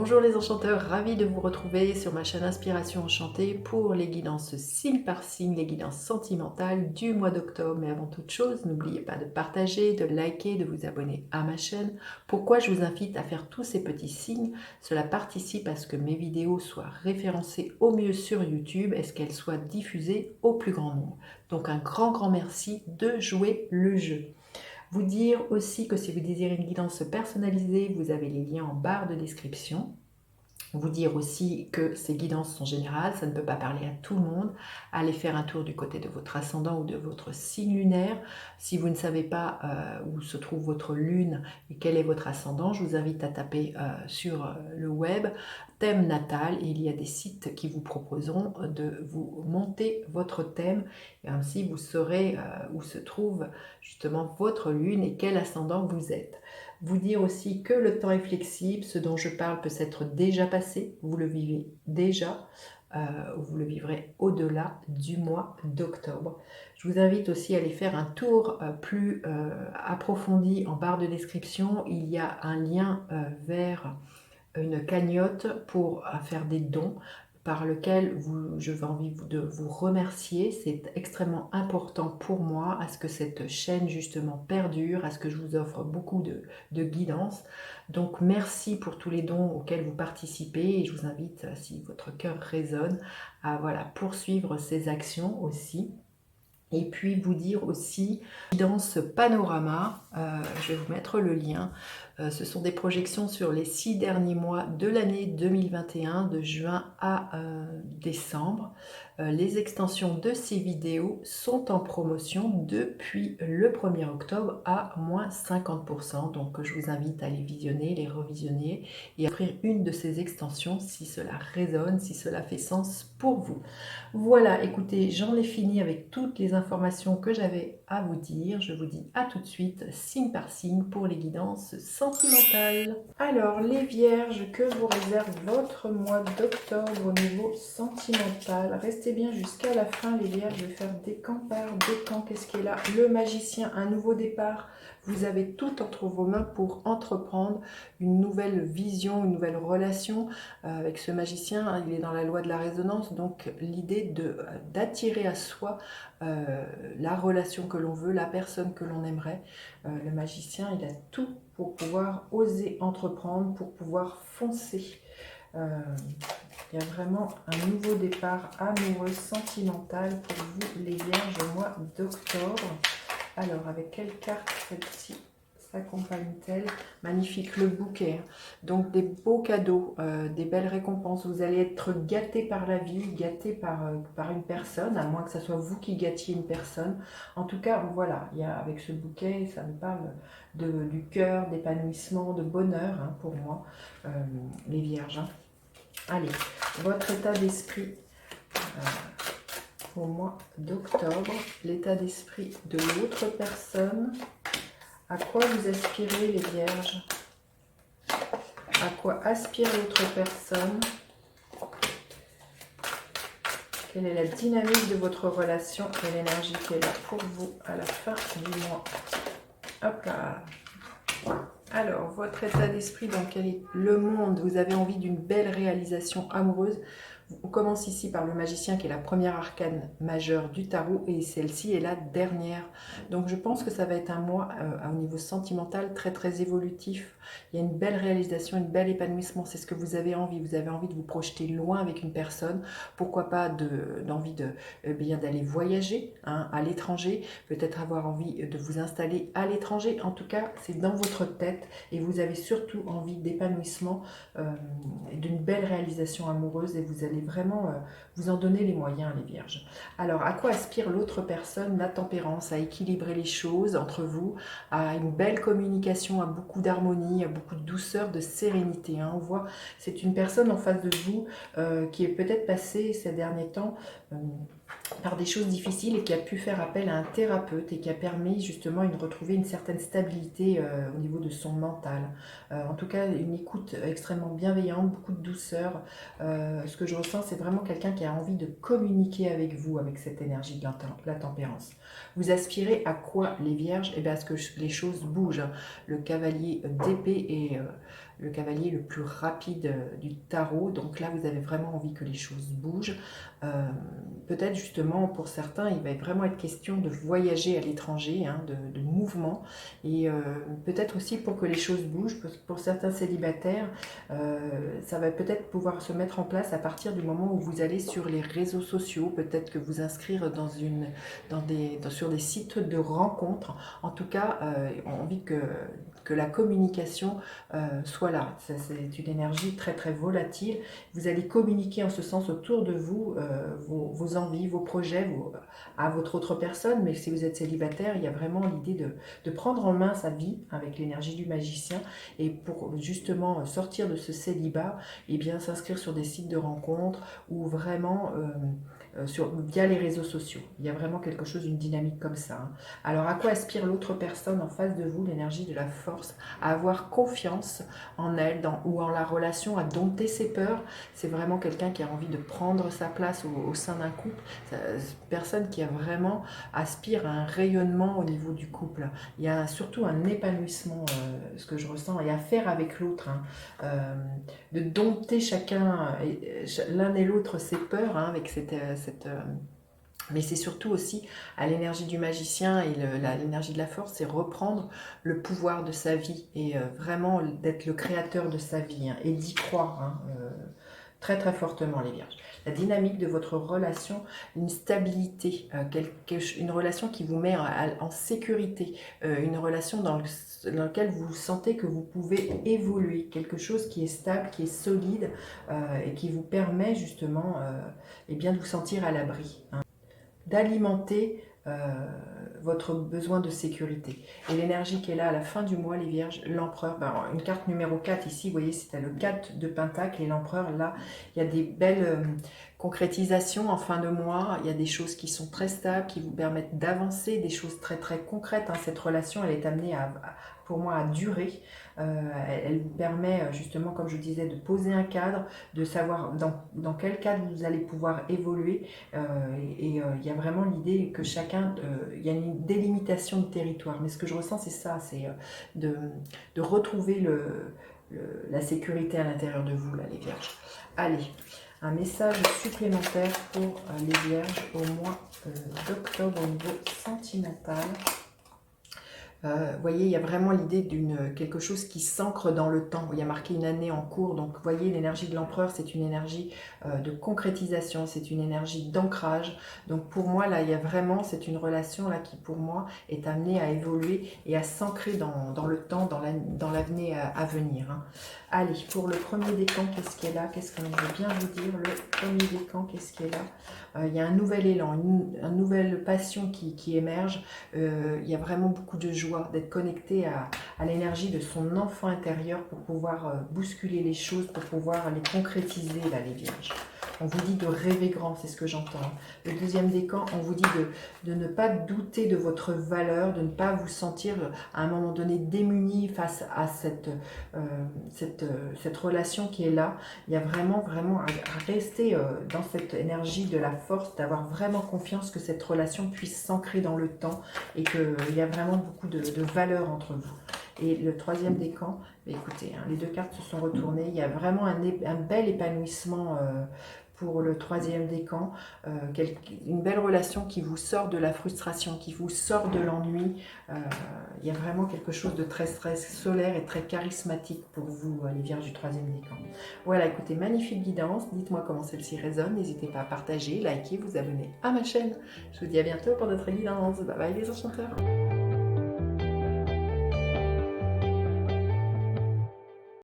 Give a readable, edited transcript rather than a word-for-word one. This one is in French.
Bonjour les enchanteurs, ravi de vous retrouver sur ma chaîne Inspiration Enchantée pour les guidances signe par signe, les guidances sentimentales du mois d'octobre. Mais avant toute chose, n'oubliez pas de partager, de liker, de vous abonner à ma chaîne. Pourquoi je vous invite à faire tous ces petits signes? Cela participe à ce que mes vidéos soient référencées au mieux sur YouTube et qu'elles soient diffusées au plus grand nombre. Donc un grand merci de jouer le jeu. Vous dire aussi que si vous désirez une guidance personnalisée, vous avez les liens en barre de description. Vous dire aussi que ces guidances sont générales, ça ne peut pas parler à tout le monde. Allez faire un tour du côté de votre ascendant ou de votre signe lunaire. Si vous ne savez pas où se trouve votre lune et quel est votre ascendant, je vous invite à taper sur le web thème natal et il y a des sites qui vous proposeront de vous monter votre thème et ainsi vous saurez où se trouve justement votre lune et quel ascendant vous êtes. Vous dire aussi que le temps est flexible, ce dont je parle peut s'être déjà passé, vous le vivez déjà, vous le vivrez au-delà du mois d'octobre. Je vous invite aussi à aller faire un tour plus approfondi en barre de description. Il y a un lien vers une cagnotte pour faire des dons par lequel je vais envie de vous remercier. C'est extrêmement important pour moi à ce que cette chaîne justement perdure, à ce que je vous offre beaucoup de guidance. Donc merci pour tous les dons auxquels vous participez et je vous invite, si votre cœur résonne, à poursuivre ces actions aussi. Et puis vous dire aussi, dans ce panorama, je vais vous mettre le lien, ce sont des projections sur les 6 derniers mois de l'année 2021, de juin à décembre. Les extensions de ces vidéos sont en promotion depuis le 1er octobre à moins 50%. Donc je vous invite à les visionner, les revisionner et à offrir une de ces extensions si cela résonne, si cela fait sens pour vous. Voilà, écoutez, j'en ai fini avec toutes les informations que j'avais à vous dire. Je vous dis à tout de suite, signe par signe, pour les guidances sentimentales. Alors, les vierges, que vous réserve votre mois d'octobre au niveau sentimental? Restez bien jusqu'à la fin, les vierges. Je vais faire décan par décan. Qu'est-ce qui est là? Le magicien, un nouveau départ. Vous avez tout entre vos mains pour entreprendre une nouvelle vision, une nouvelle relation. Avec ce magicien, hein, il est dans la loi de la résonance, donc l'idée d'attirer à soi la relation que l'on veut, la personne que l'on aimerait. Le magicien, il a tout pour pouvoir oser entreprendre, pour pouvoir foncer. Il y a vraiment un nouveau départ amoureux, sentimental pour vous, les vierges, au mois d'octobre. Alors, avec quelle carte celle-ci s'accompagne-t-elle? Magnifique, le bouquet. Donc, des beaux cadeaux, des belles récompenses. Vous allez être gâté par la vie, gâté par une personne, à moins que ce soit vous qui gâtiez une personne. En tout cas, voilà, avec ce bouquet, ça me parle du cœur, d'épanouissement, de bonheur, hein, pour moi, les vierges. Hein. Allez, votre état d'esprit au mois d'octobre, l'état d'esprit de l'autre personne. À quoi vous aspirez, les vierges? À quoi aspire l'autre personne? Quelle est la dynamique de votre relation et l'énergie qui est là pour vous à la fin du mois? Hop là. Alors, votre état d'esprit, dans quel est le monde? Vous avez envie d'une belle réalisation amoureuse. On commence ici par le magicien qui est la première arcane majeure du tarot et celle-ci est la dernière. Donc je pense que ça va être un mois au niveau sentimental très évolutif. Il y a une belle réalisation, une belle épanouissement, c'est ce que vous avez envie. Vous avez envie de vous projeter loin avec une personne, pourquoi pas d'aller voyager, hein, à l'étranger, peut-être avoir envie de vous installer à l'étranger. En tout cas, c'est dans votre tête et vous avez surtout envie d'épanouissement, d'une belle réalisation amoureuse et vous allez vraiment vous en donner les moyens, les vierges. Alors, à quoi aspire l'autre personne? La tempérance, à équilibrer les choses entre vous, à une belle communication, à beaucoup d'harmonie, à beaucoup de douceur, de sérénité. Hein. On voit, c'est une personne en face de vous qui est peut-être passée ces derniers temps par des choses difficiles et qui a pu faire appel à un thérapeute et qui a permis justement de retrouver une certaine stabilité au niveau de son mental. En tout cas, une écoute extrêmement bienveillante, beaucoup de douceur. Ce que je ressens, c'est vraiment quelqu'un qui a envie de communiquer avec vous, avec cette énergie de la tempérance. Vous aspirez à quoi, les vierges? Eh bien, à ce que les choses bougent. Le cavalier d'épée est le cavalier le plus rapide du tarot. Donc là, vous avez vraiment envie que les choses bougent. Peut-être justement, pour certains, il va vraiment être question de voyager à l'étranger, hein, de mouvement. Et peut-être aussi pour que les choses bougent, pour certains célibataires, ça va peut-être pouvoir se mettre en place à partir du moment où vous allez sur les réseaux sociaux, peut-être que vous inscrire sur des sites de rencontres. En tout cas, on a envie que la communication soit là. C'est une énergie très très volatile. Vous allez communiquer en ce sens autour de vous, vos envies, vos projets, à votre autre personne. Mais si vous êtes célibataire, il y a vraiment l'idée de prendre en main sa vie avec l'énergie du magicien, et pour justement sortir de ce célibat, et bien s'inscrire sur des sites de rencontres ou vraiment via les réseaux sociaux. Il y a vraiment quelque chose, une dynamique comme ça, hein. Alors à quoi aspire l'autre personne en face de vous? L'énergie de la force, à avoir confiance en elle ou en la relation, à dompter ses peurs. C'est vraiment quelqu'un qui a envie de prendre sa place au sein d'un couple. Personne qui a vraiment aspire à un rayonnement au niveau du couple. Il y a surtout un épanouissement, ce que je ressens, et à faire avec l'autre, hein. De dompter chacun, l'un et l'autre, ses peurs, hein, avec mais c'est surtout aussi à l'énergie du magicien et l'énergie de la force, c'est reprendre le pouvoir de sa vie et vraiment d'être le créateur de sa vie, hein, et d'y croire, hein, très très fortement, les vierges. La dynamique de votre relation, une stabilité, une relation qui vous met en sécurité, une relation dans laquelle vous sentez que vous pouvez évoluer, quelque chose qui est stable, qui est solide, et qui vous permet justement eh bien, de vous sentir à l'abri, hein, d'alimenter votre besoin de sécurité. Et l'énergie qui est là à la fin du mois, les vierges, l'empereur, une carte numéro 4 ici, vous voyez, c'était le 4 de Pentacle, et l'empereur, là, il y a des belles concrétisations en fin de mois, il y a des choses qui sont très stables, qui vous permettent d'avancer, des choses très très concrètes, hein. Cette relation, elle est amenée pour moi, à durer. Elle vous permet justement, comme je disais, de poser un cadre, de savoir dans quel cadre vous allez pouvoir évoluer. Il y a vraiment l'idée que chacun, il y a une délimitation de territoire. Mais ce que je ressens, c'est ça, c'est de retrouver la sécurité à l'intérieur de vous, là, les vierges. Allez, un message supplémentaire pour les vierges au mois d'octobre au niveau sentimental. Vous voyez, il y a vraiment l'idée quelque chose qui s'ancre dans le temps. Il y a marqué une année en cours. Donc, vous voyez, l'énergie de l'empereur, c'est une énergie de concrétisation, c'est une énergie d'ancrage. Donc, pour moi, là, il y a vraiment, c'est une relation là qui, pour moi, est amenée à évoluer et à s'ancrer dans le temps, dans l'avenir à venir, hein. Allez, pour le premier décan, qu'est-ce qui est là? Qu'est-ce qu'on veut bien vous dire? Le premier décan, qu'est-ce qui est là? Il y a un nouvel élan, une nouvelle passion qui émerge. Il y a vraiment beaucoup de joie d'être connecté à l'énergie de son enfant intérieur pour pouvoir bousculer les choses, pour pouvoir les concrétiser, là, les vierges. On vous dit de rêver grand, c'est ce que j'entends. Le deuxième décan, on vous dit de ne pas douter de votre valeur, de ne pas vous sentir à un moment donné démuni face à cette relation qui est là. Il y a vraiment à rester dans cette énergie de la force, d'avoir vraiment confiance que cette relation puisse s'ancrer dans le temps et qu'il y a vraiment beaucoup de valeur entre vous. Et le troisième décan, écoutez, hein, les deux cartes se sont retournées. Il y a vraiment un bel épanouissement pour le troisième décan, une belle relation qui vous sort de la frustration, qui vous sort de l'ennui. Il y a vraiment quelque chose de très solaire et très charismatique pour vous, les vierges du troisième décan. Voilà, écoutez, magnifique guidance. Dites-moi comment celle-ci résonne. N'hésitez pas à partager, liker, vous abonner à ma chaîne. Je vous dis à bientôt pour notre guidance. Bye bye les enchanteurs.